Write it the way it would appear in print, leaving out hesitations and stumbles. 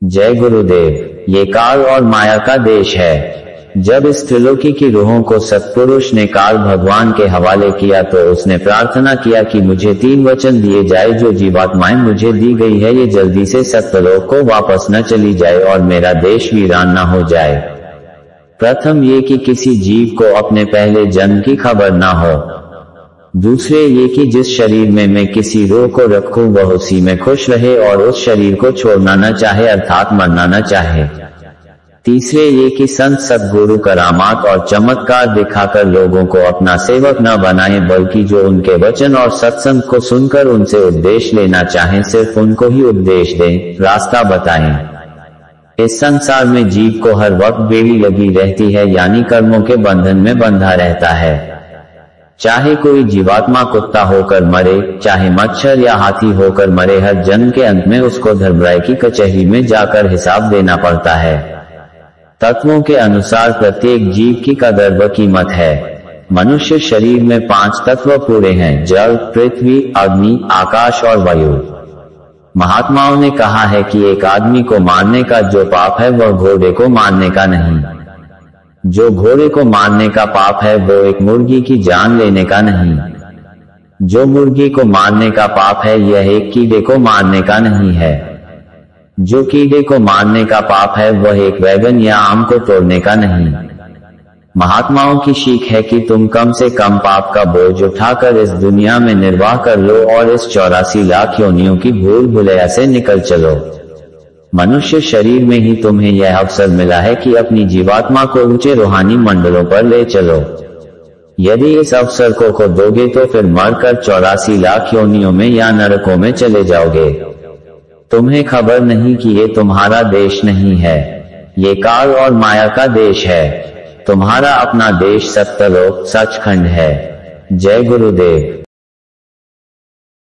जय गुरुदेव। ये काल और माया का देश है। जब इस त्रिलोकी की रूहों को सत्पुरुष ने काल भगवान के हवाले किया तो उसने प्रार्थना किया कि मुझे 3 वचन दिए जाए जो जीवात्माएं मुझे दी गई है ये जल्दी से सत्यलोक को वापस न चली जाए और मेरा देश वीरान न हो जाए। प्रथम ये कि किसी जीव को अपने पहले जन्म की खबर न हो। दूसरे ये कि जिस शरीर में मैं किसी रूह को रखूं वह उसी में खुश रहे और उस शरीर को छोड़ना न चाहे अर्थात मरना न चाहे। तीसरे ये कि संत सद्गुरु करामात और चमत्कार दिखाकर लोगों को अपना सेवक न बनाए बल्कि जो उनके वचन और सत्संग को सुनकर उनसे उपदेश लेना चाहें सिर्फ उनको ही उपदेश दें, रास्ता बताएं। इस संसार में जीव को हर वक्त बेड़ी लगी रहती है यानी कर्मों के बंधन में बंधा रहता है। चाहे कोई जीवात्मा कुत्ता होकर मरे, चाहे मच्छर या हाथी होकर मरे, हर जन्म के अंत में उसको धर्मराय की कचहरी में जाकर हिसाब देना पड़ता है। तत्वों के अनुसार प्रत्येक जीव की कदर व कीमत है। मनुष्य शरीर में 5 तत्व पूरे हैं: जल, पृथ्वी, अग्नि, आकाश और वायु। महात्माओं ने कहा है कि एक आदमी को मारने का जो पाप है वह घोड़े को मारने का नहीं। जो घोड़े को मारने का पाप है वो एक मुर्गी की जान लेने का नहीं। जो मुर्गी को मारने का पाप है यह एक कीड़े को मारने का नहीं है। जो कीड़े को मारने का पाप है वह एक वैगन या आम को तोड़ने का नहीं। महात्माओं की सीख है कि तुम कम से कम पाप का बोझ उठाकर इस दुनिया में निर्वाह कर लो और इस 84 लाख योनियों की भूल भुलैया से निकल चलो। मनुष्य शरीर में ही तुम्हें यह अवसर मिला है कि अपनी जीवात्मा को ऊंचे रूहानी मंडलों पर ले चलो। यदि इस अवसर को खो दोगे तो फिर मरकर 84 लाख योनियों में या नरकों में चले जाओगे। तुम्हें खबर नहीं कि ये तुम्हारा देश नहीं है, ये काल और माया का देश है। तुम्हारा अपना देश सत्यलोक सचखंड है। जय गुरुदेव।